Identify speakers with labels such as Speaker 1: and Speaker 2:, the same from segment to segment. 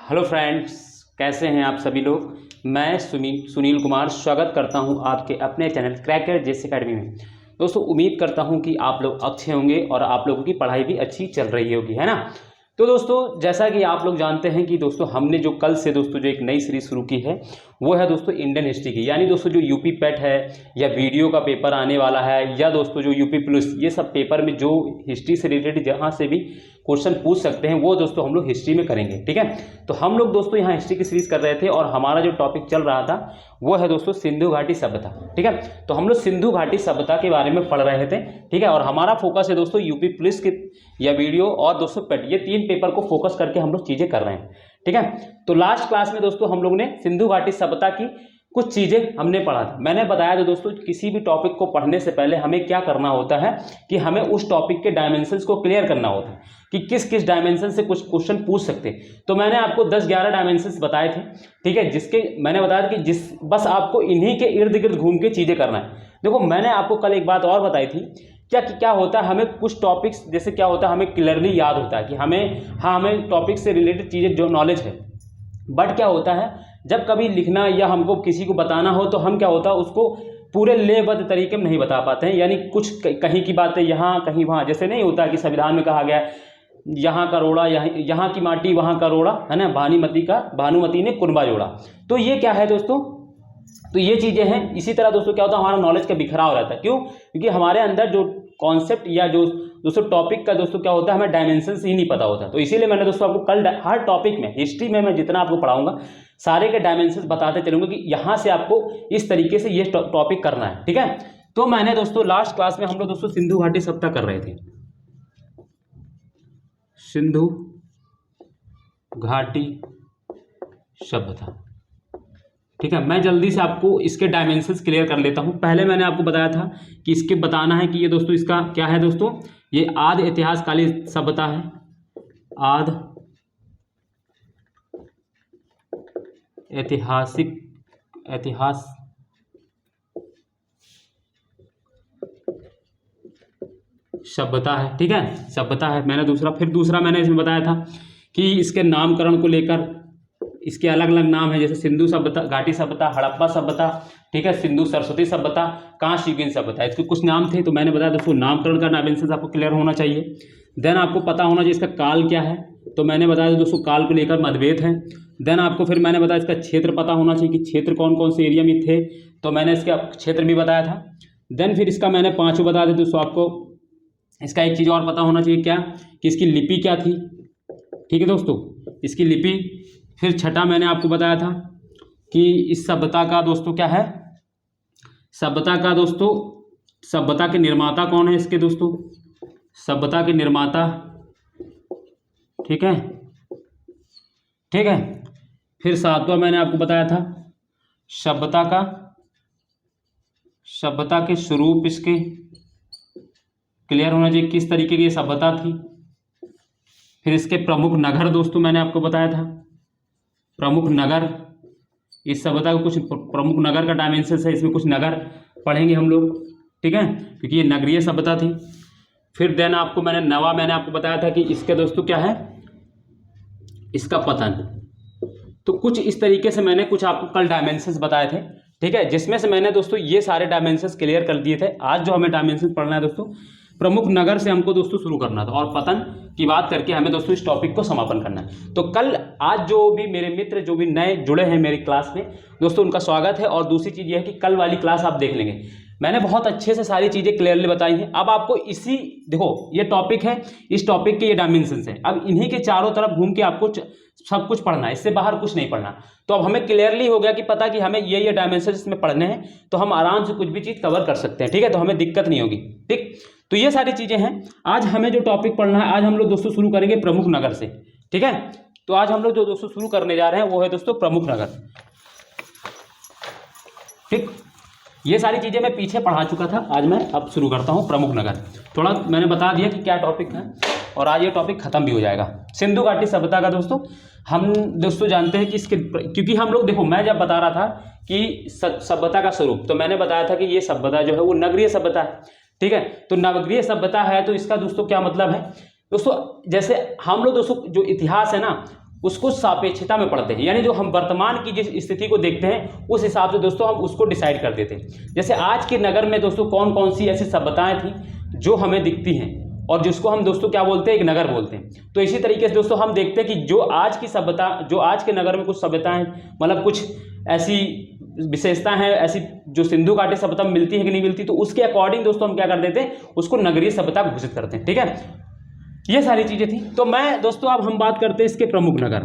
Speaker 1: Hello friends, कैसे हैं आप सभी लोग। मैं सुनील कुमार स्वागत करता हूं आपके अपने चैनल क्रैकर जेएस एकेडमी में। दोस्तों, उम्मीद करता हूं कि आप लोग अच्छे होंगे और आप लोगों की पढ़ाई भी अच्छी चल रही होगी, है ना। तो दोस्तों, जैसा कि आप लोग जानते हैं कि दोस्तों हमने जो कल से दोस्तों जो एक नई सीरीज शुरू की है वो है दोस्तों इंडियन हिस्ट्री की। यानी दोस्तों जो यूपी पेट है या वीडियो का पेपर आने वाला है या दोस्तों जो यूपी पुलिस, ये सब पेपर में जो हिस्ट्री से रिलेटेड जहाँ से भी क्वेश्चन पूछ सकते हैं वो दोस्तों हम लोग हिस्ट्री में करेंगे। ठीक है, तो हम लोग दोस्तों यहाँ हिस्ट्री की सीरीज कर रहे थे और हमारा जो टॉपिक चल रहा था वो है दोस्तों सिंधु घाटी सभ्यता। ठीक है, तो हम लोग सिंधु घाटी सभ्यता के बारे में पढ़ रहे थे। ठीक है, और हमारा फोकस है दोस्तों यूपी पुलिस के या वीडियो और दोस्तों पेट, ये तीन पेपर को फोकस करके हम लोग चीजें कर रहे हैं। ठीक है, तो लास्ट क्लास में दोस्तों हम लोग ने सिंधु घाटी सभ्यता की कुछ चीजें हमने पढ़ा था। मैंने बताया था दोस्तों किसी भी टॉपिक को पढ़ने से पहले हमें क्या करना होता है कि हमें उस टॉपिक के डायमेंशंस को क्लियर करना होता है कि किस किस डायमेंशन से कुछ क्वेश्चन पूछ सकते हैं। तो मैंने आपको 10-11 डायमेंशंस बताए थे। ठीक है, जिसके मैंने बताया था कि बस आपको इन्हीं के इर्द गिर्द घूम के चीजें करना है। देखो, मैंने आपको कल एक बात और बताई थी, क्या होता है, हमें कुछ टॉपिक्स जैसे क्या होता है हमें क्लियरली याद होता है कि हमें टॉपिक से रिलेटेड चीजें जो नॉलेज है। बट क्या होता है, जब कभी लिखना या हमको किसी को बताना हो तो हम क्या होता है उसको पूरे लेबद्ध तरीके में नहीं बता पाते हैं। यानी कुछ कहीं की बातें यहाँ कहीं वहाँ, जैसे नहीं होता कि संविधान में कहा गया यहाँ का रोड़ा यहाँ की माटी वहाँ का रोड़ा, है ना, भानुमती ने कुनबा जोड़ा। तो ये क्या है दोस्तों, तो ये चीजें हैं। इसी तरह दोस्तों क्या होता है, हमारा नॉलेज का बिखराव रहता है। क्यों? क्योंकि हमारे अंदर जो कॉन्सेप्ट या जो दोस्तों टॉपिक का दोस्तों क्या होता है हमें डायमेंशंस ही नहीं पता होता। तो इसीलिए मैंने दोस्तों आपको कल हर टॉपिक में हिस्ट्री में मैं जितना आपको पढ़ाऊंगा सारे के डायमेंशंस बताते चलूंगा कि यहाँ से आपको इस तरीके से ये टॉपिक करना है। ठीक है, तो मैंने दोस्तों लास्ट क्लास में हम लोग दोस्तों सिंधु घाटी सभ्यता कर रहे थे। सिंधु घाटी सभ्यता। ठीक है, मैं जल्दी से आपको इसके डायमेंशंस क्लियर कर लेता हूं। पहले मैंने आपको बताया था कि इसके बताना है कि ये दोस्तों इसका क्या है दोस्तों, ये आदि इतिहासकालीन सभ्यता है। आदि इतिहास सभ्यता है। ठीक है, सभ्यता है। मैंने दूसरा मैंने इसमें बताया था कि इसके नामकरण को लेकर इसके अलग अलग नाम है, जैसे सिंधु सभ्यता, घाटी सभ्यता, हड़प्पा सभ्यता, ठीक है, सिंधु सरस्वती सभ्यता, कांस्य युगीन सभ्यता, इसके कुछ नाम थे। तो मैंने बताया दोस्तों नामकरण का डायमेंशन आपको क्लियर होना चाहिए। देन आपको पता होना चाहिए इसका काल क्या है। तो मैंने बताया दोस्तों काल को लेकर मतभेद है। देन आपको फिर मैंने बताया इसका क्षेत्र पता होना चाहिए कि क्षेत्र कौन कौन से एरिया में थे। तो मैंने इसका क्षेत्र भी बताया था। देन फिर इसका मैंने पाँचों बता दिया दोस्तों। आपको इसका एक चीज़ और पता होना चाहिए, क्या कि इसकी लिपि क्या थी। ठीक है दोस्तों, इसकी लिपि। फिर छठा मैंने आपको बताया था कि इस सभ्यता का दोस्तों क्या है, सभ्यता का दोस्तों, सभ्यता के निर्माता कौन है इसके दोस्तों, सभ्यता के निर्माता। ठीक है, ठीक है। फिर सातवां मैंने आपको बताया था सभ्यता के स्वरूप इसके क्लियर होना चाहिए, किस तरीके की ये सभ्यता थी। फिर इसके प्रमुख नगर दोस्तों मैंने आपको बताया था, प्रमुख नगर, इस सभ्यता को कुछ प्रमुख नगर का डायमेंशन है, इसमें कुछ नगर पढ़ेंगे हम लोग। ठीक है, क्योंकि ये नगरीय सभ्यता थी। फिर देन आपको मैंने आपको बताया था कि इसके दोस्तों क्या है, इसका पतन। तो कुछ इस तरीके से मैंने कुछ आपको कल डायमेंशंस बताए थे। ठीक है, जिसमें से मैंने दोस्तों ये सारे डायमेंशंस क्लियर कर दिए थे। आज जो हमें डायमेंशंस पढ़ना है दोस्तों, प्रमुख नगर से हमको दोस्तों शुरू करना था और पतन की बात करके हमें दोस्तों इस टॉपिक को समापन करना है। तो कल आज जो भी मेरे मित्र जो भी नए जुड़े हैं मेरी क्लास में दोस्तों, उनका स्वागत है। और दूसरी चीज़ ये है कि कल वाली क्लास आप देख लेंगे, मैंने बहुत अच्छे से सारी चीज़ें क्लियरली बताई हैं। अब आपको देखो ये टॉपिक है, इस टॉपिक के ये डायमेंशंस हैं। अब इन्हीं के चारों तरफ घूम के आपको सब कुछ पढ़ना है, इससे बाहर कुछ नहीं पढ़ना। तो अब हमें क्लियरली हो गया कि पता कि हमें ये डायमेंशंस इसमें पढ़ने हैं, तो हम आराम से कुछ भी चीज़ कवर कर सकते हैं। ठीक है, तो हमें दिक्कत नहीं होगी। ठीक, तो ये सारी चीज़ें हैं। आज हमें जो टॉपिक पढ़ना है, आज हम लोग दोस्तों शुरू करेंगे प्रमुख नगर से। ठीक है, तो आज हम लोग जो दोस्तों शुरू करने जा रहे हैं वो है दोस्तों प्रमुख नगर। ठीक, ये सारी चीज़ें मैं पीछे पढ़ा चुका था, आज मैं अब शुरू करता हूँ प्रमुख नगर। थोड़ा मैंने बता दिया कि क्या टॉपिक है और आज ये टॉपिक खत्म भी हो जाएगा। सिंधु घाटी सभ्यता का दोस्तों हम दोस्तों जानते हैं कि इसके, क्योंकि हम लोग देखो मैं जब बता रहा था कि सभ्यता का स्वरूप, तो मैंने बताया था कि ये सभ्यता जो है वो नगरीय सभ्यता है। ठीक है, तो नगरीय सभ्यता है तो इसका दोस्तों क्या मतलब है दोस्तों, जैसे हम लोग दोस्तों जो इतिहास है ना उसको सापेक्षता में पढ़ते हैं, यानी जो हम वर्तमान की जिस स्थिति को देखते हैं उस हिसाब से दोस्तों हम उसको डिसाइड कर देते हैं। जैसे आज के नगर में दोस्तों कौन कौन सी ऐसी सभ्यताएं थी जो हमें दिखती हैं और जिसको हम दोस्तों क्या बोलते हैं, एक नगर बोलते हैं। तो इसी तरीके से दोस्तों हम देखते हैं कि जो आज की सभ्यता, जो आज के नगर में कुछ सभ्यताएं, मतलब कुछ ऐसी विशेषता है, ऐसी जो सिंधु घाटी सभ्यता में मिलती है कि नहीं मिलती, तो उसके अकॉर्डिंग दोस्तों हम क्या कर देते हैं, उसको नगरीय सभ्यता घोषित करते हैं। ठीक है, ये सारी चीजें थी। तो मैं दोस्तों अब हम बात करते हैं इसके प्रमुख नगर।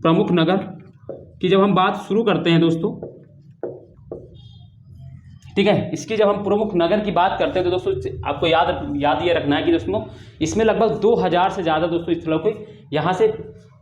Speaker 1: प्रमुख नगर की जब हम बात शुरू करते हैं दोस्तों, ठीक है, इसकी जब हम प्रमुख नगर की बात करते हैं तो दोस्तों आपको याद ये रखना है कि दोस्तों इसमें लगभग 2000 से ज़्यादा दोस्तों स्थलों के यहाँ से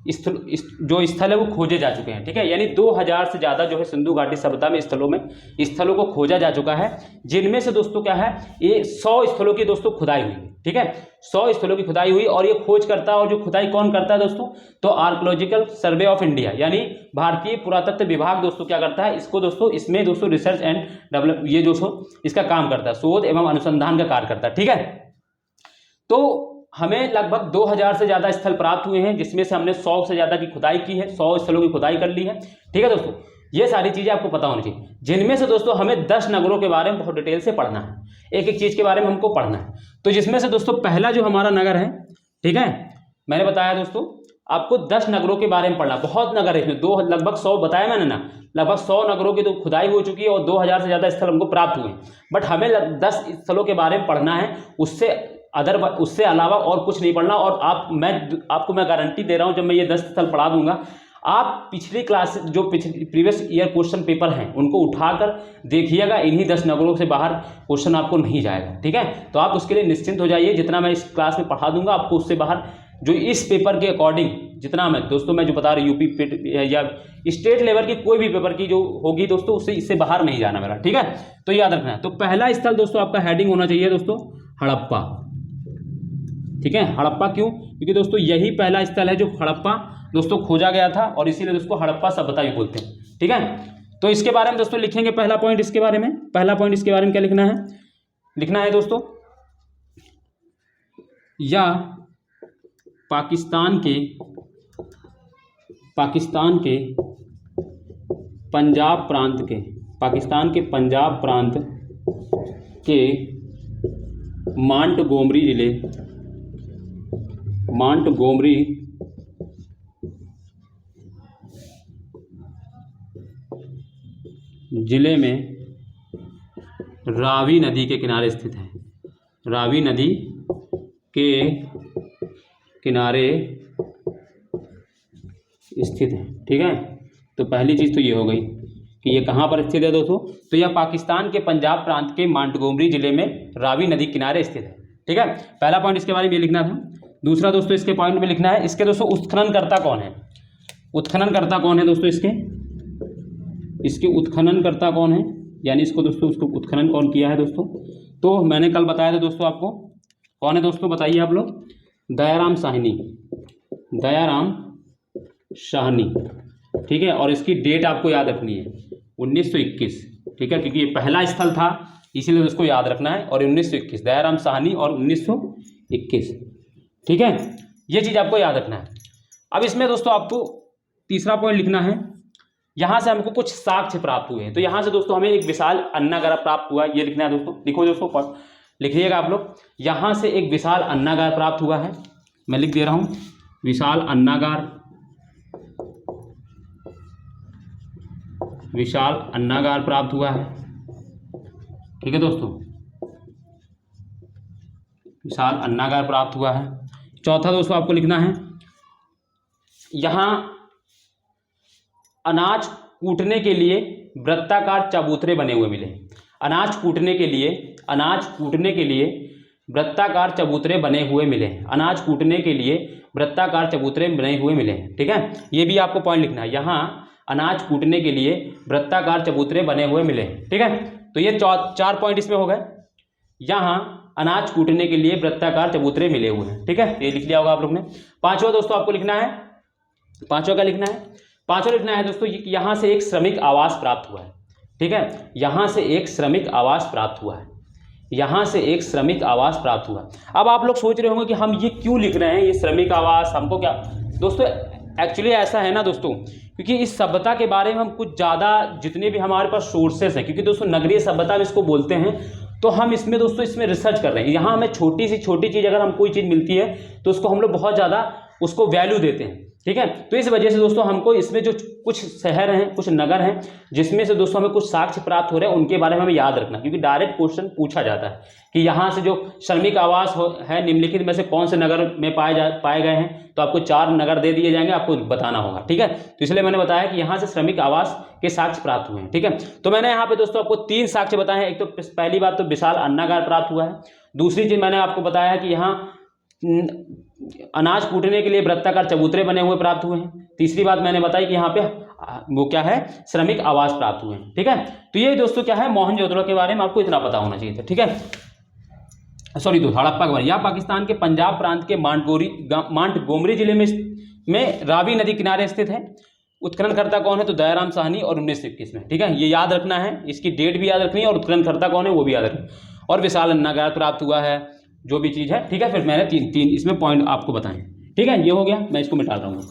Speaker 1: जो स्थल है वो खोजे जा चुके हैं। ठीक है, यानी 2000 से ज़्यादा जो है सिंधु घाटी सभ्यता में स्थलों को खोजा जा चुका है, जिनमें से दोस्तों क्या है, ये 100 स्थलों की दोस्तों खुदाई हुई। ठीक है, 100 स्थलों की खुदाई हुई और ये खोज करता है, और जो खुदाई कौन करता है दोस्तों, तो आर्कियोलॉजिकल सर्वे ऑफ इंडिया यानी भारतीय पुरातत्व विभाग दोस्तों क्या करता है, इसको दोस्तों इसमें दोस्तों रिसर्च एंड डेवलप ये दोस्तों इसका काम करता है, शोध एवं अनुसंधान का कार्य करता है। ठीक है, तो हमें लगभग 2000 से ज़्यादा स्थल प्राप्त हुए हैं, जिसमें से हमने 100 से ज़्यादा की खुदाई की है, 100 स्थलों की खुदाई कर ली है। ठीक है दोस्तों, ये सारी चीज़ें आपको पता होनी चाहिए, जिनमें से दोस्तों हमें 10 नगरों के बारे में बहुत डिटेल से पढ़ना है, एक एक चीज़ के बारे में हमको पढ़ना है। तो जिसमें से दोस्तों पहला जो हमारा नगर है, ठीक है, मैंने बताया दोस्तों आपको 10 नगरों के बारे में पढ़ना। बहुत नगर है इसमें, लगभग 100 बताया मैंने ना, लगभग 100 नगरों की तो खुदाई हो चुकी है और 2000 से ज़्यादा स्थल हमको प्राप्त हुए, बट हमें 10 स्थलों के बारे में पढ़ना है, उससे अलावा और कुछ नहीं पढ़ना। और आपको मैं गारंटी दे रहा हूं, जब मैं ये 10 स्थल पढ़ा दूंगा, आप पिछली क्लास जो प्रीवियस ईयर क्वेश्चन पेपर हैं उनको उठाकर देखिएगा, इन्हीं 10 नगरों से बाहर क्वेश्चन आपको नहीं जाएगा। ठीक है, तो आप उसके लिए निश्चिंत हो जाइए, जितना मैं इस क्लास में पढ़ा दूंगा आपको उससे बाहर जो इस पेपर के अकॉर्डिंग जितना मैं दोस्तों मैं जो बता रहा हूँ यूपी या स्टेट लेवल की कोई भी पेपर की जो होगी दोस्तों उससे इससे बाहर नहीं जाना मेरा। ठीक है, तो याद रखना है। तो पहला स्थल दोस्तों आपका हेडिंग होना चाहिए दोस्तों हड़प्पा। ठीक है, हड़प्पा क्यों? क्योंकि दोस्तों यही पहला स्थल है जो हड़प्पा दोस्तों खोजा गया था और इसीलिए दोस्तों हड़प्पा सभ्यता भी बोलते हैं। ठीक है, तो इसके बारे में दोस्तों लिखेंगे पहला पॉइंट इसके बारे में। पहला पॉइंट इसके बारे में क्या लिखना है दोस्तों, या पाकिस्तान के पंजाब प्रांत के मांटगोमरी जिले में रावी नदी के किनारे स्थित है। रावी नदी के किनारे स्थित है। ठीक है, तो पहली चीज़ तो ये हो गई कि ये कहाँ पर स्थित है दोस्तों, तो यह पाकिस्तान के पंजाब प्रांत के मांटगोमरी जिले में रावी नदी किनारे स्थित है। ठीक है, पहला पॉइंट इसके बारे में ये लिखना था। दूसरा दोस्तों इसके पॉइंट में लिखना है, इसके दोस्तों उत्खननकर्ता कौन है। उत्खननकर्ता कौन है दोस्तों, इसके उत्खननकर्ता कौन है, यानी इसको दोस्तों उसको उत्खनन कौन किया है दोस्तों, तो मैंने कल बताया था दोस्तों आपको, कौन है दोस्तों बताइए आप लोग, दयाराम साहनी। ठीक है, और इसकी डेट आपको याद रखनी है 1921। ठीक है, क्योंकि ये पहला स्थल था इसीलिए उसको याद रखना है, और 1921 दयाराम साहनी और 1921। ठीक है, ये चीज़ आपको याद रखना है। अब इसमें दोस्तों आपको तीसरा पॉइंट लिखना है, यहाँ से हमको कुछ साक्ष्य प्राप्त हुए हैं। तो यहाँ से दोस्तों हमें एक विशाल अन्नागार प्राप्त हुआ, ये लिखना है दोस्तों। लिखो दोस्तों, लिखिएगा आप लोग, यहाँ से एक विशाल अन्नागार प्राप्त हुआ है। मैं लिख दे रहा हूँ, विशाल अन्नागार प्राप्त हुआ है। ठीक है दोस्तों, विशाल अन्नागार प्राप्त हुआ है। चौथा दोस्तों आपको लिखना है, यहाँ अनाज कूटने के लिए वृत्ताकार चबूतरे बने हुए मिले। अनाज कूटने के लिए वृत्ताकार चबूतरे बने हुए मिले। ठीक है, ये भी आपको पॉइंट लिखना है, यहाँ अनाज कूटने के लिए वृत्ताकार चबूतरे बने हुए मिले। ठीक है, तो ये 4 पॉइंट इसमें हो गए, यहाँ अनाज कूटने के लिए वृत्ताकार चबूतरे मिले हुए हैं। ठीक है, ये लिख लिया होगा आप लोग ने। पांचवा दोस्तों आपको लिखना है, पांचवा लिखना है दोस्तों, यहाँ से एक श्रमिक आवास प्राप्त हुआ है। ठीक है, यहाँ से एक श्रमिक आवास प्राप्त हुआ। अब आप लोग सोच रहे होंगे कि हम ये क्यों लिख रहे हैं, ये श्रमिक आवास हमको क्या दोस्तों, एक्चुअली ऐसा है ना दोस्तों, क्योंकि इस सभ्यता के बारे में हम कुछ ज़्यादा जितने भी हमारे पास सोर्सेस हैं, क्योंकि दोस्तों नगरीय सभ्यता में इसको बोलते हैं, तो हम इसमें दोस्तों इसमें रिसर्च कर रहे हैं। यहाँ हमें छोटी सी छोटी चीज़ अगर हम कोई चीज़ मिलती है तो उसको हम लोग बहुत ज़्यादा उसको वैल्यू देते हैं, ठीक है। तो इस वजह से दोस्तों हमको इसमें जो कुछ शहर हैं, कुछ नगर हैं, जिसमें से दोस्तों हमें कुछ साक्ष्य प्राप्त हो रहे हैं, उनके बारे में हमें याद रखना, क्योंकि डायरेक्ट क्वेश्चन पूछा जाता है कि यहाँ से जो श्रमिक आवास है निम्नलिखित में से कौन से नगर में पाए गए हैं, तो आपको 4 नगर दे दिए जाएंगे, आपको बताना होगा, ठीक है। तो इसलिए मैंने बताया कि यहाँ से श्रमिक आवास के साक्ष्य प्राप्त हुए हैं, ठीक है। तो मैंने यहाँ पे दोस्तों आपको 3 साक्ष्य बताए हैं। एक तो पहली बात तो विशाल अन्नागार प्राप्त हुआ है। दूसरी चीज मैंने आपको बताया है कि यहाँ अनाज कूटने के लिए वृत्ताकार चबूतरे बने हुए प्राप्त हुए हैं। तीसरी बात मैंने बताई कि यहाँ पे वो क्या है, श्रमिक आवास प्राप्त हुए हैं, ठीक है। तो ये दोस्तों क्या है, मोहनजोदड़ो के बारे में आपको इतना पता होना चाहिए था, ठीक है। सॉरी दोस्तों, हड़प्पा के बारे में। यह पाकिस्तान के पंजाब प्रांत के मांटगोमरी जिले में रावी नदी किनारे स्थित है। उत्खननकर्ता कौन है, तो दयाराम साहनी और 1921 में, ठीक है। ये याद रखना है, इसकी डेट भी याद रखनी है और उत्खननकर्ता कौन है वो भी याद रखना है। और विशाल अन्नागार प्राप्त हुआ है, जो भी चीज़ है, ठीक है। फिर मैंने तीन इसमें पॉइंट आपको बताएं, ठीक है। ये हो गया, मैं इसको मिटा रहा हूँ।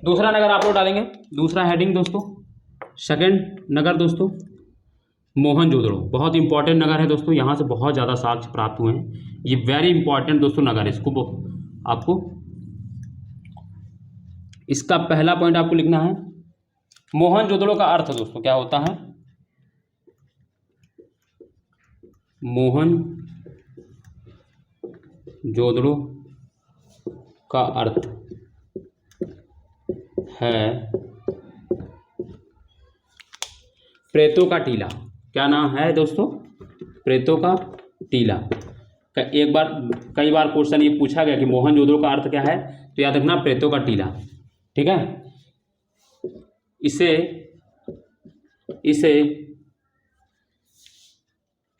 Speaker 1: दूसरा नगर आप लोग डालेंगे, दूसरा हेडिंग दोस्तों, सेकंड नगर दोस्तों मोहनजोदड़ो। बहुत इंपॉर्टेंट नगर है दोस्तों, यहाँ से बहुत ज़्यादा साक्ष्य प्राप्त हुए हैं। ये वेरी इंपॉर्टेंट दोस्तों नगर है, इसको आपको इसका पहला पॉइंट आपको लिखना है। मोहनजोदड़ो का अर्थ दोस्तों क्या होता है, मोहनजोदड़ो का अर्थ है प्रेतों का टीला। क्या नाम है दोस्तों, प्रेतों का टीला। कई बार क्वेश्चन ये पूछा गया कि मोहनजोदड़ो का अर्थ क्या है, तो याद रखना प्रेतों का टीला, ठीक है। इसे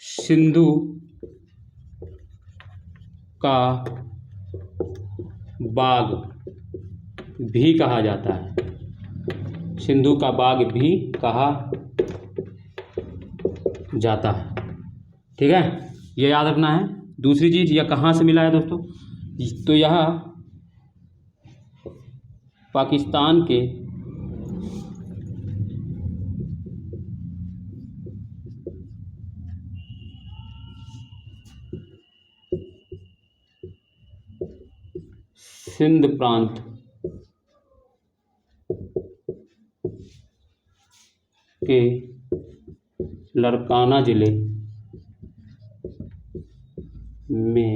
Speaker 1: सिंधु का बाग भी कहा जाता है, सिंधु का बाग भी कहा जाता है, ठीक है। ये याद रखना है। दूसरी चीज, यह कहाँ से मिला है दोस्तों, तो यह पाकिस्तान के सिंध प्रांत के लरकाना जिले में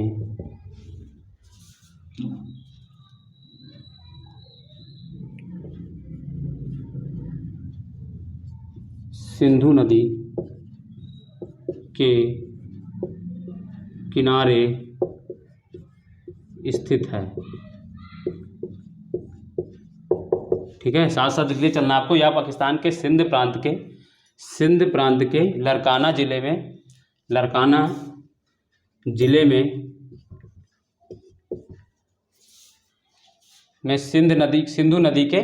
Speaker 1: सिंधु नदी के किनारे स्थित है, ठीक है। साथ साथ इसलिए चलना आपको, या पाकिस्तान के सिंध प्रांत के लरकाना जिले में सिंधु नदी के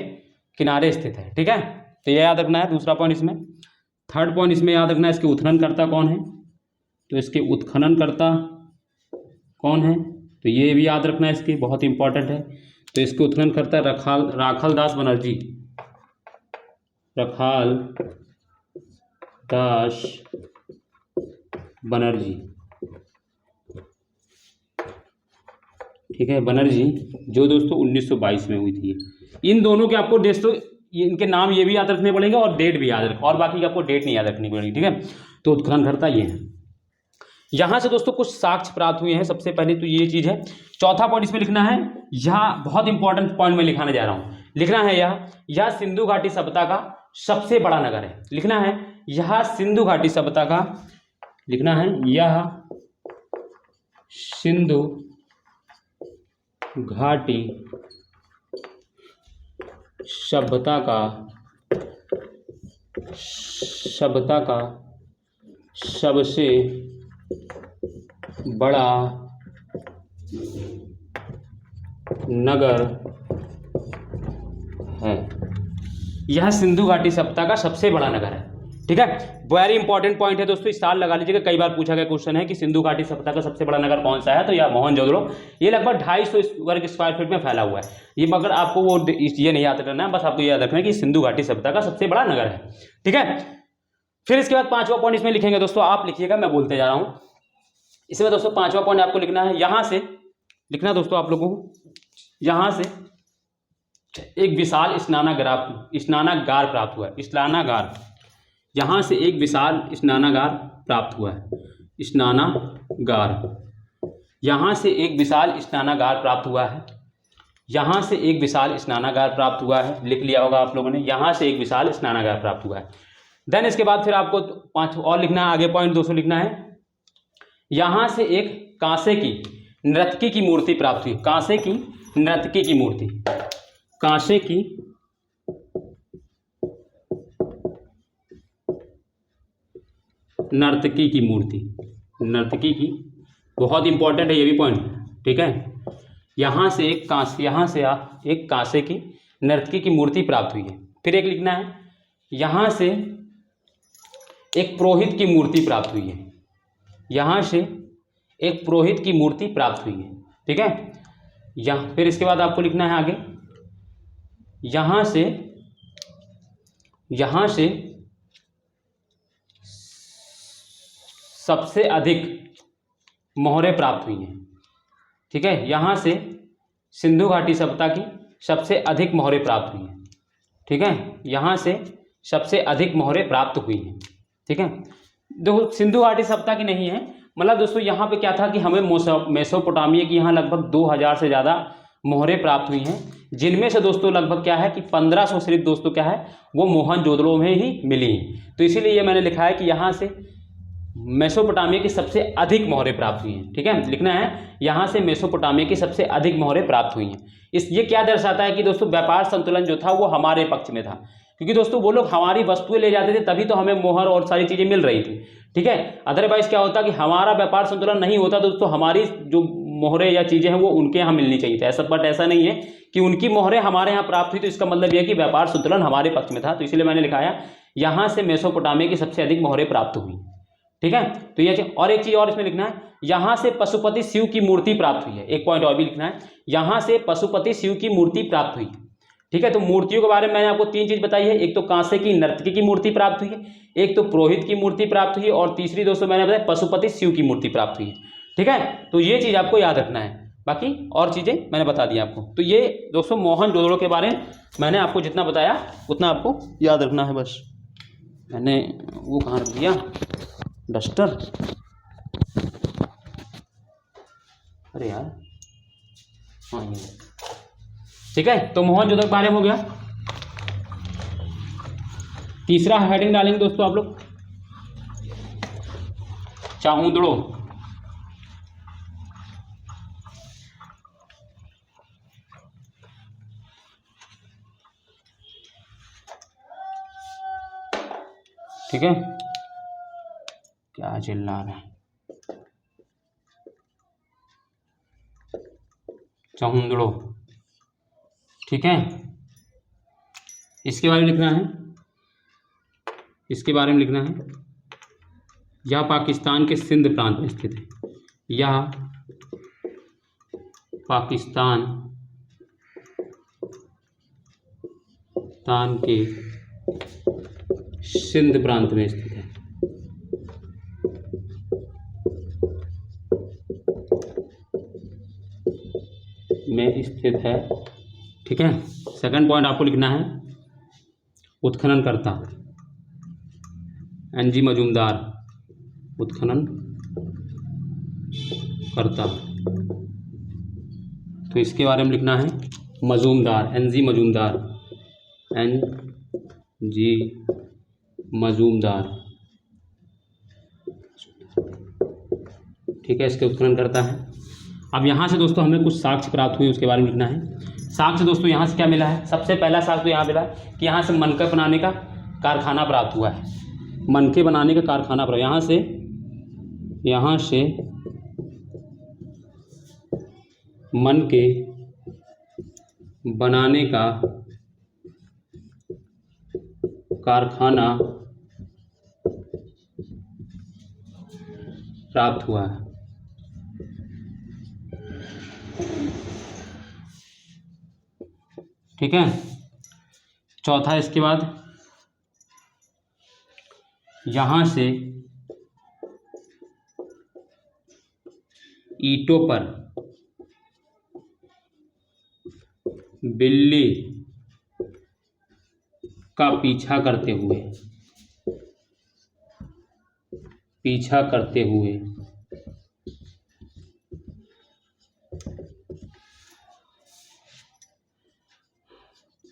Speaker 1: किनारे स्थित है, ठीक है। तो यह याद रखना है दूसरा पॉइंट इसमें। थर्ड पॉइंट इसमें याद रखना है, इसके उत्खननकर्ता कौन है, तो इसके उत्खननकर्ता कौन है, तो ये भी याद रखना है, इसकी बहुत इंपॉर्टेंट है। तो इसके उत्खननकर्ता राखालदास बनर्जी, ठीक है, बनर्जी, जो दोस्तों 1922 में हुई थी। इन दोनों के आपको दोस्तों इनके नाम ये भी याद रखने पड़ेंगे और डेट भी याद रखो, और बाकी की आपको डेट नहीं याद रखनी पड़ेगी, ठीक है। तो उत्खननकर्ता ये है। यहाँ से दोस्तों कुछ साक्ष्य प्राप्त हुए हैं। सबसे पहले तो ये चीज़ है। चौथा पॉइंट इसमें लिखना है, यह बहुत इंपॉर्टेंट पॉइंट में लिखाने जा रहा हूँ, लिखना है यह सिंधु घाटी सभ्यता का सबसे बड़ा नगर है। लिखना है यह सिंधु घाटी सभ्यता का, लिखना है यह सिंधु घाटी सभ्यता का सबसे बड़ा नगर है। यह सिंधु घाटी सभ्यता का सबसे बड़ा नगर है। ठीक है, वेरी इंपॉर्टेंट पॉइंट है दोस्तों, स्टार लगा लीजिएगा। कई बार पूछा गया क्वेश्चन है कि सिंधु घाटी सभ्यता का सबसे बड़ा नगर कौन सा है, तो यह मोहनजोदड़ो। ये लगभग 250 वर्ग स्क्वायर फीट में फैला हुआ है ये, मगर आपको वो ये नहीं याद रखना है, बस आपको याद रखना है कि सिंधु घाटी सभ्यता का सबसे बड़ा नगर है। ठीक है, फिर इसके बाद 5वां पॉइंट इसमें लिखेंगे दोस्तों, आप लिखिएगा, मैं बोलते जा रहा हूं। इसमें दोस्तों 5वां पॉइंट आपको लिखना है, यहां से लिखना दोस्तों आप लोगों को, यहां से एक विशाल स्नानागार प्राप्त हुआ है। स्नानागार, यहां से एक विशाल स्नानागार प्राप्त हुआ है। स्नानागार, यहां से एक विशाल स्नानागार प्राप्त हुआ है। यहां से एक विशाल स्नानागार प्राप्त हुआ है, लिख लिया होगा आप लोगों ने, यहां से एक विशाल स्नानागार प्राप्त हुआ है। देन इसके बाद फिर आपको 5 और लिखना है, आगे पॉइंट 200 लिखना है। यहां से एक कांसे की नर्तकी की मूर्ति प्राप्त हुई। कांसे की नर्तकी की मूर्ति, कांसे की नर्तकी की मूर्ति, नर्तकी की, बहुत इंपॉर्टेंट है ये भी पॉइंट। ठीक है, यहां से एक कांसे की नर्तकी की मूर्ति प्राप्त हुई है। फिर एक लिखना है, यहां से एक पुरोहित की मूर्ति प्राप्त हुई है। यहां से एक पुरोहित की मूर्ति प्राप्त हुई है। ठीक है, फिर इसके बाद आपको लिखना है आगे, यहां से सबसे अधिक मोहरें प्राप्त हुई हैं। ठीक है, यहां से सिंधु घाटी सभ्यता की सबसे अधिक मोहरें प्राप्त हुई हैं। ठीक है, यहां से सबसे अधिक मोहरें प्राप्त हुई हैं। ठीक है, देखो सिंधु घाटी सभ्यता की नहीं है, मतलब दोस्तों यहाँ पे क्या था कि हमें मेसोपोटामिया की यहाँ लगभग 2000 से ज़्यादा मोहरें प्राप्त हुई हैं, जिनमें से दोस्तों लगभग क्या है कि 1500 सिर्फ दोस्तों क्या है वो मोहनजोदड़ो में ही मिली हैं। तो इसीलिए ये मैंने लिखा है कि यहाँ से मेसोपोटामिया की सबसे अधिक मोहरें प्राप्त हुई हैं। ठीक है, लिखना है यहाँ से मेसोपोटामिया की सबसे अधिक मोहरें प्राप्त हुई हैं। ये क्या दर्शाता है कि दोस्तों व्यापार संतुलन जो था वो हमारे पक्ष में था, क्योंकि दोस्तों वो लोग हमारी वस्तुएं ले जाते थे, तभी तो हमें मोहर और सारी चीज़ें मिल रही थी। ठीक है, अदरवाइज क्या होता कि हमारा व्यापार संतुलन नहीं होता दोस्तों, हमारी जो मोहरें या चीज़ें हैं वो उनके यहाँ मिलनी चाहिए थी। ऐसा नहीं है कि उनकी मोहरें हमारे यहाँ प्राप्त हुई तो इसका मतलब यह है कि व्यापार संतुलन हमारे पक्ष में था। तो इसलिए मैंने लिखाया यहाँ से मेसोपोटामिया की सबसे अधिक मोहरें प्राप्त हुई। ठीक है, तो ये और एक चीज और इसमें लिखना है, यहां से पशुपति शिव की मूर्ति प्राप्त हुई है। एक पॉइंट और भी लिखना है, यहां से पशुपति शिव की मूर्ति प्राप्त हुई। ठीक है, तो मूर्तियों के बारे में मैंने आपको 3 चीज बताई है, एक तो कांसे की नर्तकी की मूर्ति प्राप्त हुई है, एक तो पुरोहित की मूर्ति प्राप्त हुई है, और तीसरी दोस्तों मैंने बताया पशुपति शिव की मूर्ति प्राप्त हुई है। ठीक है, तो ये चीज आपको याद रखना है, बाकी और चीजें मैंने बता दी आपको। तो ये दोस्तों मोहनजोदड़ो के बारे में मैंने आपको जितना बताया उतना आपको याद रखना है। बस मैंने वो कहाँ रख दिया डस्टर, अरे यार, हाँ ये। ठीक है, तो मोहनजोदड़ो के बारे में हो गया। तीसरा हेडिंग डालेंगे दोस्तों आप लोग, चाहुंदड़ो। ठीक है, क्या चिल्ला रहा है, चाहुंदड़ो। ठीक है, इसके बारे में लिखना है, इसके बारे में लिखना है, यह पाकिस्तान के सिंध प्रांत में स्थित है। यह पाकिस्तान के सिंध प्रांत में स्थित है। में स्थित है। ठीक है, सेकंड पॉइंट आपको लिखना है, उत्खननकर्ता एनजी मजूमदार, उत्खनन करता। तो इसके बारे में लिखना है मजूमदार, एनजी मजूमदार, एनजी मजूमदार। ठीक है, इसके उत्खनन करता है। अब यहाँ से दोस्तों हमें कुछ साक्ष्य प्राप्त हुए, उसके बारे में लिखना है। साक्ष्य दोस्तों यहाँ से क्या मिला है, सबसे पहला साक्ष्य तो यहाँ मिला है कि यहाँ से मनके बनाने का कारखाना प्राप्त हुआ है। मनके बनाने का कारखाना प्राप्त, यहाँ से मनके बनाने का कारखाना प्राप्त हुआ है। ठीक है। चौथा, इसके बाद यहाँ से ईंटों पर बिल्ली का पीछा करते हुए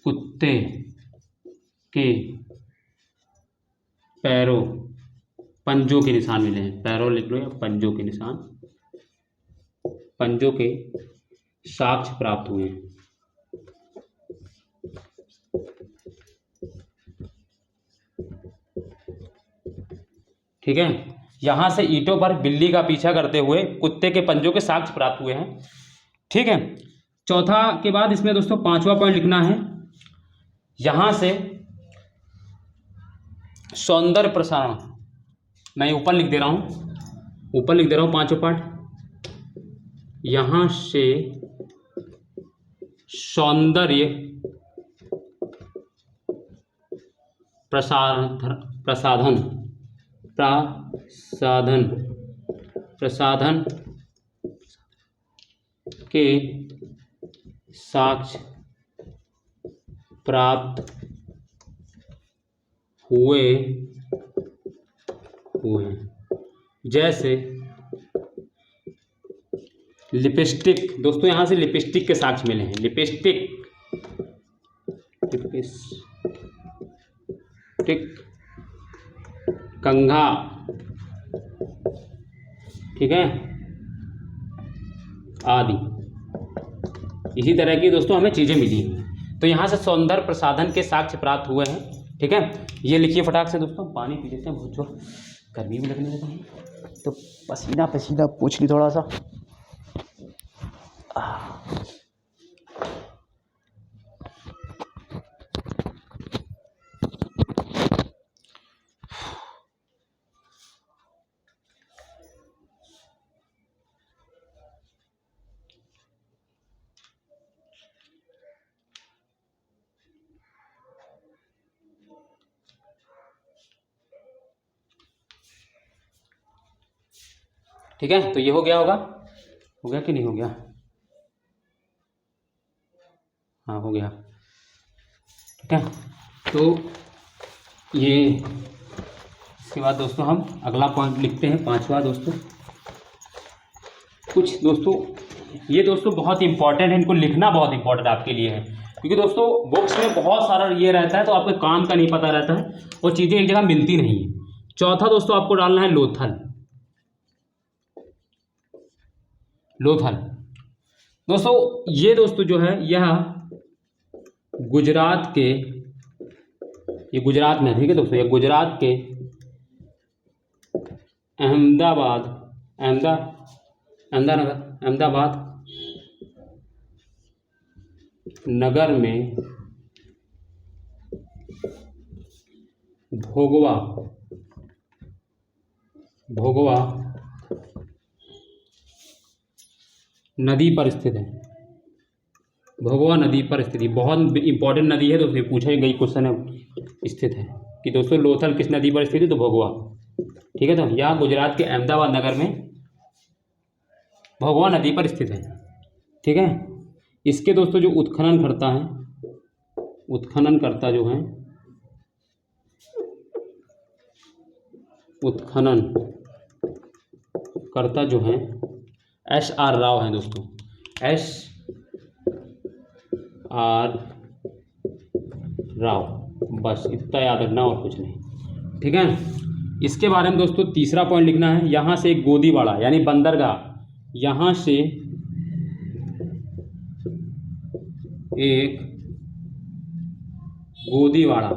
Speaker 1: कुत्ते के पैरों पंजों के निशान मिले हैं। पैरों लिख लो या पंजों के निशान, पंजों के साक्ष्य प्राप्त हुए हैं। ठीक है। यहां से ईंटों पर बिल्ली का पीछा करते हुए कुत्ते के पंजों के साक्ष्य प्राप्त हुए हैं। ठीक है। चौथा के बाद इसमें दोस्तों पांचवा पॉइंट लिखना है, यहां से सौंदर्य प्रसारण, मैं ऊपर लिख दे रहा हूं पांचों पार्ट। यहां से सौंदर्य प्रसाधन के साक्ष्य प्राप्त हुए जैसे लिपस्टिक। दोस्तों यहां से लिपस्टिक के साक्ष्य मिले हैं। लिपस्टिक, कंघा, ठीक है, आदि इसी तरह की दोस्तों हमें चीजें मिली हैं। तो यहां से सौंदर्य प्रसाधन के साक्ष्य प्राप्त हुए हैं। ठीक है। ये लिखिए फटाक से दोस्तों। पानी पी लेते हैं, बहुत जो गर्मी भी लगने लगा है तो पसीना पूछ ली थोड़ा सा। ठीक है। तो ये हो गया कि नहीं हो गया? हाँ, हो गया। ठीक है। तो ये इसके बाद दोस्तों हम अगला पॉइंट लिखते हैं, पांचवा दोस्तों। कुछ दोस्तों ये दोस्तों बहुत इंपॉर्टेंट है, इनको लिखना बहुत इंपॉर्टेंट आपके लिए है, क्योंकि दोस्तों बुक्स में बहुत सारा ये रहता है तो आपके काम का नहीं पता रहता है और चीज़ें एक जगह मिलती नहीं है। चौथा दोस्तों आपको डालना है लोथल। दोस्तों ये दोस्तों जो है यह गुजरात के, ये गुजरात में, ठीक है दोस्तों, ये गुजरात के अहमदाबाद नगर में भोगवा नदी पर स्थित है। भोगवा नदी पर स्थित, बहुत इंपॉर्टेंट नदी है दोस्तों, पूछा गई क्वेश्चन है, स्थित है कि दोस्तों लोथल किस नदी पर स्थित है, तो भोगवा। ठीक है। तो यह गुजरात के अहमदाबाद नगर में भोगवा नदी पर स्थित है। ठीक है। इसके दोस्तों जो उत्खननकर्ता जो हैं, उत्खननकर्ता जो हैं SR राव हैं दोस्तों, SR राव, बस इतना याद रखना और कुछ नहीं। ठीक है। इसके बारे में दोस्तों तीसरा पॉइंट लिखना है, यहाँ से एक गोदीवाड़ा यानी बंदरगाह, यहाँ से एक गोदीवाड़ा,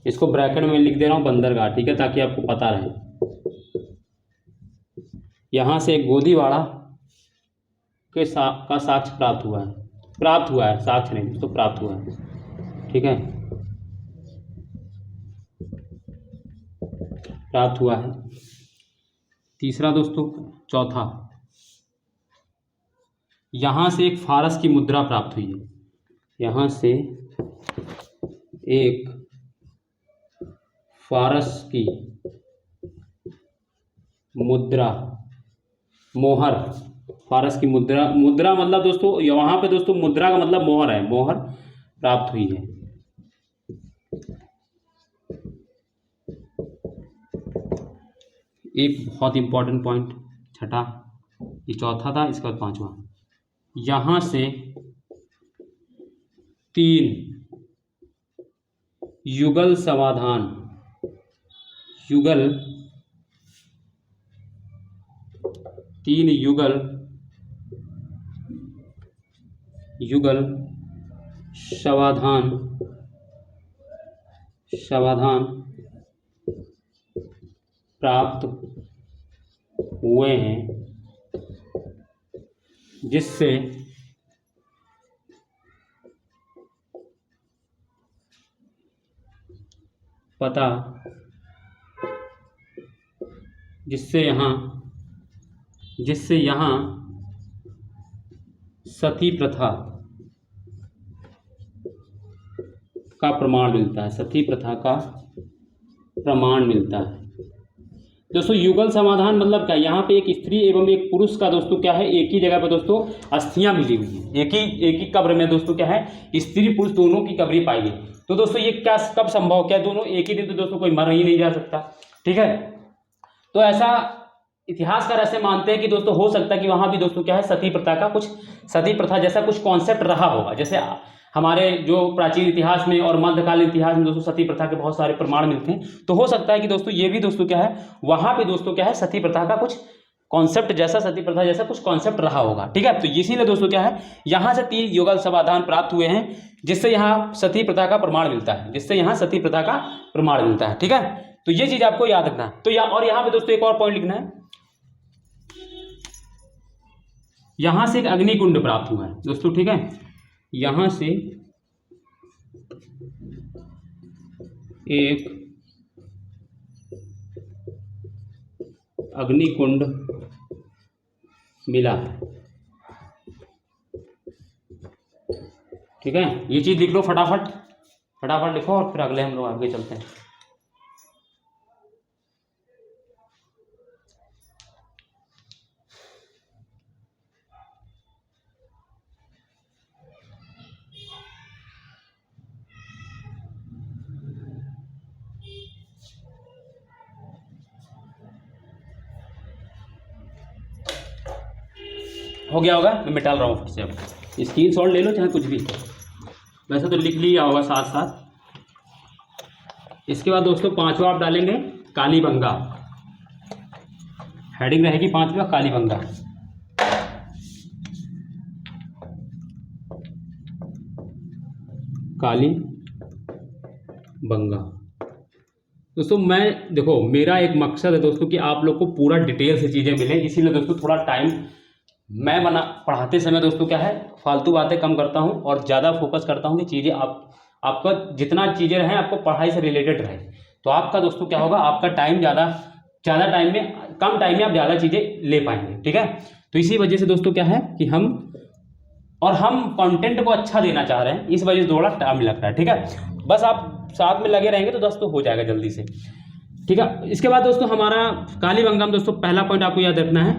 Speaker 1: इसको ब्रैकेट में लिख दे रहा हूँ बंदरगाह, ठीक है, ताकि आपको पता रहे। यहाँ से एक गोदीवाड़ा के का साक्ष्य प्राप्त हुआ है, साक्ष्य नहीं तो प्राप्त हुआ है। ठीक है। प्राप्त हुआ है। तीसरा दोस्तों, चौथा, यहाँ से एक फारस की मुद्रा प्राप्त हुई है। यहाँ से एक फारस की मुद्रा, मोहर, फारस की मुद्रा, मुद्रा मतलब दोस्तों वहाँ पे दोस्तों मुद्रा का मतलब मोहर है, मोहर प्राप्त हुई है। एक बहुत इंपॉर्टेंट पॉइंट, छठा, ये चौथा था, इसका पांचवा, यहाँ से 3 युगल समाधान, युगल, 3 युगल समाधान प्राप्त हुए हैं, जिससे पता, जिससे यहाँ सती प्रथा का प्रमाण मिलता है, सती प्रथा का प्रमाण मिलता है। दोस्तों युगल समाधान मतलब क्या, यहाँ पे एक स्त्री एवं एक पुरुष का दोस्तों क्या है, एक ही जगह पर दोस्तों अस्थियां मिली हुई हैं, एक ही कब्र में दोस्तों क्या है, स्त्री पुरुष दोनों की कब्रें पाई गई। तो दोस्तों ये क्या कब संभव, क्या दोनों एक ही दिन, तो दोस्तों कोई मर ही नहीं जा सकता, ठीक है। तो ऐसा इतिहासकार ऐसे मानते हैं कि दोस्तों हो सकता है कि वहाँ भी दोस्तों क्या है, सती प्रथा का कुछ, सती प्रथा जैसा कुछ कॉन्सेप्ट रहा होगा। जैसे हमारे जो प्राचीन इतिहास में और मध्यकालीन इतिहास में दोस्तों सती प्रथा के बहुत सारे प्रमाण मिलते हैं, तो हो सकता है कि दोस्तों ये भी दोस्तों क्या है, वहाँ पे दोस्तों क्या है, सती प्रथा का कुछ कॉन्सेप्ट जैसा, सती प्रथा जैसा कुछ कॉन्सेप्ट रहा होगा, ठीक है। तो इसीलिए दोस्तों क्या है, यहाँ से 3 युगल समाधान प्राप्त हुए हैं, जिससे यहाँ सती प्रथा का प्रमाण मिलता है, जिससे यहाँ सती प्रथा का प्रमाण मिलता है, ठीक है। तो ये चीज आपको याद रखना है। तो और यहाँ पे दोस्तों एक और पॉइंट लिखना है, यहां से एक अग्निकुंड प्राप्त हुआ है दोस्तों, ठीक है। यहां से एक अग्निकुंड मिला है, ठीक है। ये चीज लिख लो फटाफट, फटाफट लिखो और फिर अगले हम लोग आगे चलते हैं। हो गया होगा, मैं मिटा रहा हूँ फिर से। अब स्क्रीन शॉट ले लो चाहे कुछ भी, वैसे तो लिख लिया होगा साथ साथ। इसके बाद दोस्तों 5वां आप डालेंगे कालीबंगा, हेडिंग रहेगी 5वां कालीबंगा। कालीबंगा दोस्तों, मैं देखो मेरा एक मकसद है दोस्तों कि आप लोग को पूरा डिटेल से चीज़ें मिलें, इसीलिए दोस्तों थोड़ा टाइम मैं पढ़ाते समय दोस्तों क्या है, फालतू बातें कम करता हूं और ज़्यादा फोकस करता हूं कि चीज़ें आपका जितना चीज़ें रहें आपको पढ़ाई से रिलेटेड रहे। तो आपका दोस्तों क्या होगा, आपका टाइम ज़्यादा टाइम में, कम टाइम में आप ज़्यादा चीज़ें ले पाएंगे, ठीक है। तो इसी वजह से दोस्तों क्या है कि हम कंटेंट को अच्छा देना चाह रहे हैं, इस वजह से थोड़ा टाइम लग रहा है, ठीक है। बस आप साथ में लगे रहेंगे तो दोस्तों हो जाएगा जल्दी से, ठीक है। इसके बाद दोस्तों हमारा कालीबंगा में दोस्तों पहला पॉइंट आपको याद रखना है,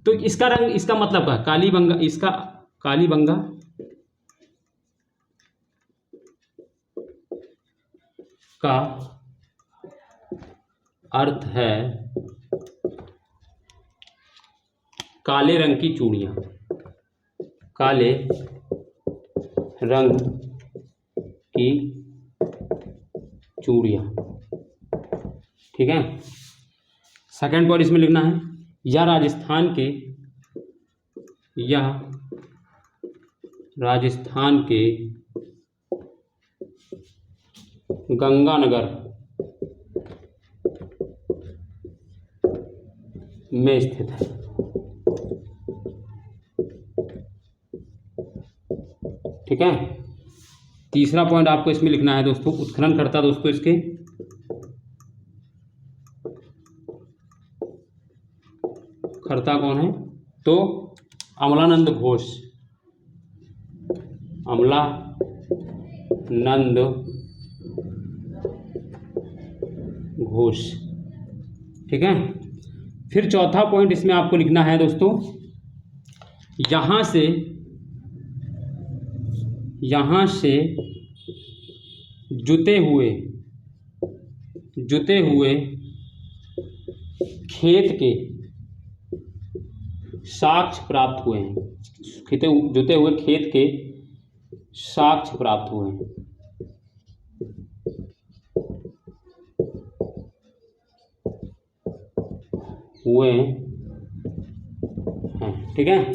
Speaker 1: तो इसका रंग, इसका मतलब क्या, कालीबंगा, इसका कालीबंगा का अर्थ है काले रंग की चूड़ियां, काले रंग की चूड़ियां, ठीक है। सेकंड पॉइंट इसमें लिखना है, यह राजस्थान के गंगानगर में स्थित है, ठीक है। तीसरा पॉइंट आपको इसमें लिखना है दोस्तों, उत्खनन करता दोस्तों इसके कर्ता कौन है? तो अमलानंद घोष, अमलानंद घोष। ठीक है। फिर चौथा पॉइंट इसमें आपको लिखना है दोस्तों, यहाँ से जुते हुए खेत के साक्ष्य प्राप्त हुए हैं। जुते हुए खेत के साक्ष्य प्राप्त हुए हैं। ठीक है,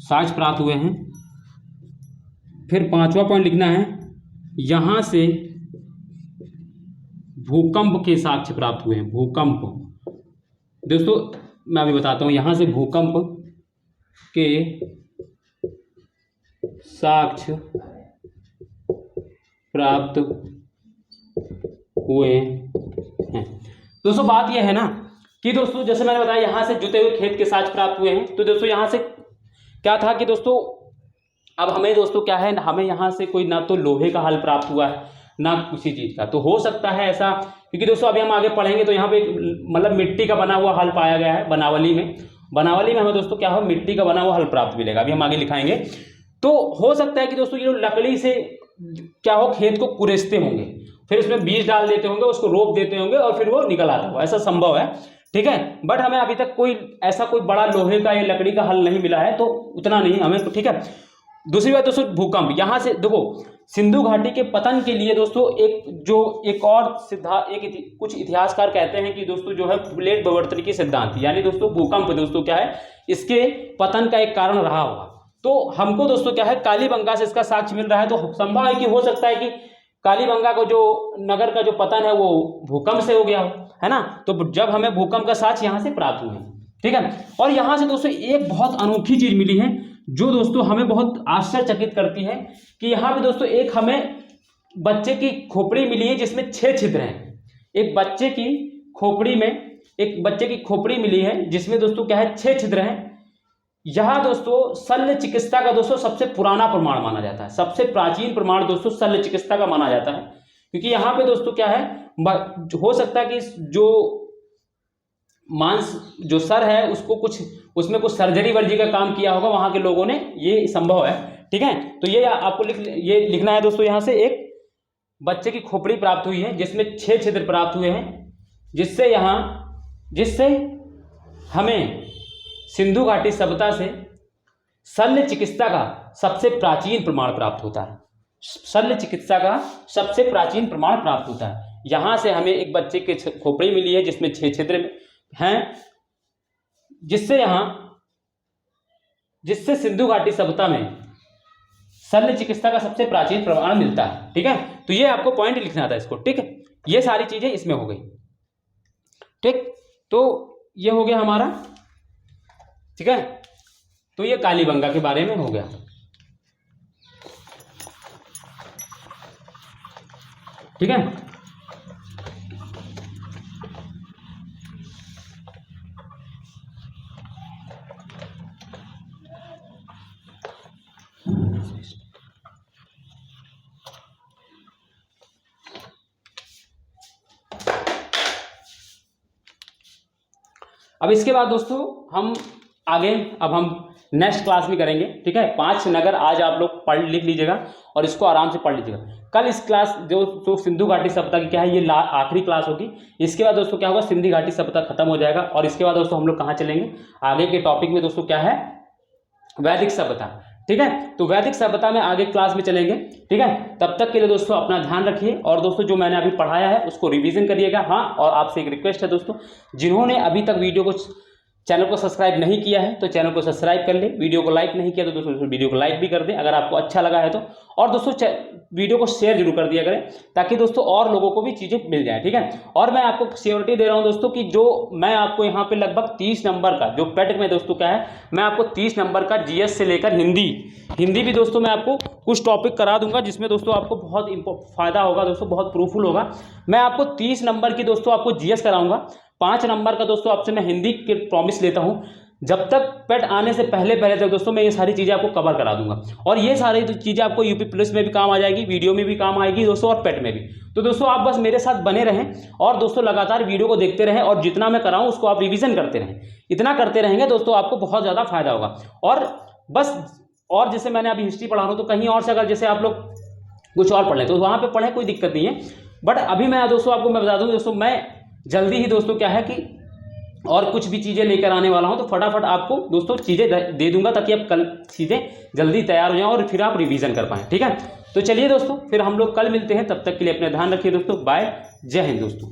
Speaker 1: साक्ष्य प्राप्त हुए हैं। फिर पांचवा पॉइंट लिखना है, यहां से भूकंप के साक्ष्य प्राप्त हुए हैं। भूकंप दोस्तों मैं अभी बताता हूं, यहां से भूकंप के साक्ष्य प्राप्त हुए हैं। दोस्तों बात यह है ना कि दोस्तों जैसे मैंने बताया यहां से जुते हुए खेत के साक्ष्य प्राप्त हुए हैं। तो दोस्तों यहां से क्या था कि दोस्तों अब हमें दोस्तों क्या है, हमें यहां से कोई ना तो लोहे का हल प्राप्त हुआ है ना किसी चीज का। तो हो सकता है ऐसा, क्योंकि दोस्तों अभी हम आगे पढ़ेंगे तो यहाँ पे मतलब मिट्टी का बना हुआ हल पाया गया है बनावली में हमें दोस्तों क्या हो, मिट्टी का बना हुआ हल प्राप्त मिलेगा। अभी हम आगे लिखाएंगे। तो हो सकता है कि दोस्तों ये लोग लकड़ी से क्या हो, खेत को कुरेसते होंगे, फिर उसमें बीज डाल देते होंगे, उसको रोप देते होंगे और फिर वो निकल आता होगा, ऐसा संभव है। ठीक है, बट हमें अभी तक कोई ऐसा कोई बड़ा लोहे का या लकड़ी का हल नहीं मिला है, तो उतना नहीं हमें। तो ठीक है, दूसरी बात दोस्तों भूकंप, यहां से देखो सिंधु घाटी के पतन के लिए दोस्तों एक और कुछ इतिहासकार कहते हैं कि दोस्तों जो है प्लेट विवर्तनिकी सिद्धांत, यानी दोस्तों भूकंप दोस्तों क्या है, इसके पतन का एक कारण रहा होगा। तो हमको दोस्तों क्या है, कालीबंगा से इसका साक्ष्य मिल रहा है। तो संभव है कि हो सकता है कि कालीबंगा को जो नगर का जो पतन है वो भूकंप से हो गया हो, है ना। तो जब हमें भूकंप का साक्ष्य यहां से प्राप्त हुए, ठीक है। और यहां से दोस्तों एक बहुत अनोखी चीज मिली है जो दोस्तों हमें बहुत आश्चर्यचकित करती है कि यहाँ पे दोस्तों एक हमें बच्चे की खोपड़ी मिली है जिसमें 6 छिद्र हैं। एक बच्चे की खोपड़ी मिली है जिसमें दोस्तों क्या है, 6 छिद्र हैं। यह दोस्तों शल्य चिकित्सा का दोस्तों सबसे पुराना प्रमाण माना जाता है, सबसे प्राचीन प्रमाण दोस्तों शल्य चिकित्सा का माना जाता है। क्योंकि यहाँ पे दोस्तों क्या है, हो सकता है कि जो मांस जो सर है उसमें कुछ सर्जरी वर्जरी का काम किया होगा वहां के लोगों ने, ये संभव है। ठीक है, तो ये आपको ये लिखना है दोस्तों, यहां से एक बच्चे की खोपड़ी प्राप्त हुई है जिसमें 6 छिद्र प्राप्त हुए हैं, जिससे हमें सिंधु घाटी सभ्यता से शल्य चिकित्सा का सबसे प्राचीन प्रमाण प्राप्त होता है। शल्य चिकित्सा का सबसे प्राचीन प्रमाण प्राप्त होता है। यहां से हमें एक बच्चे की खोपड़ी मिली है जिसमें 6 छिद्र हैं, जिससे सिंधु घाटी सभ्यता में शल्य चिकित्सा का सबसे प्राचीन प्रमाण मिलता है। ठीक है, तो ये आपको पॉइंट लिखना था इसको। ठीक है, ये सारी चीजें इसमें हो गई। ठीक, तो ये हो गया हमारा। ठीक है, तो ये कालीबंगा के बारे में हो गया। ठीक है, अब इसके बाद दोस्तों हम नेक्स्ट क्लास में करेंगे। ठीक है, 5 नगर आज आप लोग लिख लीजिएगा और इसको आराम से पढ़ लीजिएगा। कल इस क्लास जो सिंधु घाटी सभ्यता की क्या है, ये आखिरी क्लास होगी। इसके बाद दोस्तों क्या होगा, सिंधु घाटी सभ्यता खत्म हो जाएगा। और इसके बाद दोस्तों हम लोग कहाँ चलेंगे, आगे के टॉपिक में दोस्तों क्या है, वैदिक सभ्यता। ठीक है, तो वैदिक सभ्यता में आगे क्लास में चलेंगे। ठीक है, तब तक के लिए दोस्तों अपना ध्यान रखिए और दोस्तों जो मैंने अभी पढ़ाया है उसको रिवीजन करिएगा। हाँ, और आपसे एक रिक्वेस्ट है दोस्तों, जिन्होंने अभी तक चैनल को सब्सक्राइब नहीं किया है तो चैनल को सब्सक्राइब कर ले, वीडियो को लाइक नहीं किया तो दोस्तों वीडियो को लाइक भी कर दें अगर आपको अच्छा लगा है तो। और दोस्तों वीडियो को शेयर जरूर कर दिया करें ताकि दोस्तों और लोगों को भी चीज़ें मिल जाए। ठीक है, और मैं आपको श्योरिटी दे रहा हूं दोस्तों कि जो मैं आपको यहाँ पे लगभग 30 नंबर का जो पेट में दोस्तों क्या है, मैं आपको 30 नंबर का जीएस से लेकर हिंदी भी दोस्तों मैं आपको कुछ टॉपिक करा दूंगा जिसमें दोस्तों आपको बहुत फायदा होगा दोस्तों, बहुत प्रूफुल होगा। मैं आपको 30 नंबर की दोस्तों आपको जीएस कराऊंगा, 5 नंबर का दोस्तों आपसे मैं हिंदी के प्रॉमिस लेता हूं। जब तक पेट आने से पहले तक दोस्तों मैं ये सारी चीज़ें आपको कवर करा दूंगा, और ये सारी चीज़ें आपको यूपी पुलिस में भी काम आ जाएगी, वीडियो में भी काम आएगी दोस्तों, और पेट में भी। तो दोस्तों आप बस मेरे साथ बने रहें और दोस्तों लगातार वीडियो को देखते रहें, और जितना मैं कराऊँ उसको आप रिविज़न करते रहें। इतना करते रहेंगे दोस्तों आपको बहुत ज़्यादा फायदा होगा। और बस, और जैसे मैंने अभी हिस्ट्री पढ़ा रहा हूँ, तो कहीं और से अगर जैसे आप लोग कुछ और पढ़ लें तो वहाँ पे पढ़ें, कोई दिक्कत नहीं है। बट अभी मैं दोस्तों आपको मैं बता दूँ दोस्तों, मैं जल्दी ही दोस्तों क्या है कि और कुछ भी चीज़ें लेकर आने वाला हूँ, तो फटाफट आपको दोस्तों चीज़ें दे दूंगा, ताकि आप कल चीज़ें जल्दी तैयार हो जाएं और फिर आप रिवीजन कर पाएँ। ठीक है, तो चलिए दोस्तों फिर हम लोग कल मिलते हैं, तब तक के लिए अपना ध्यान रखिए दोस्तों। बाय, जय हिंद दोस्तों।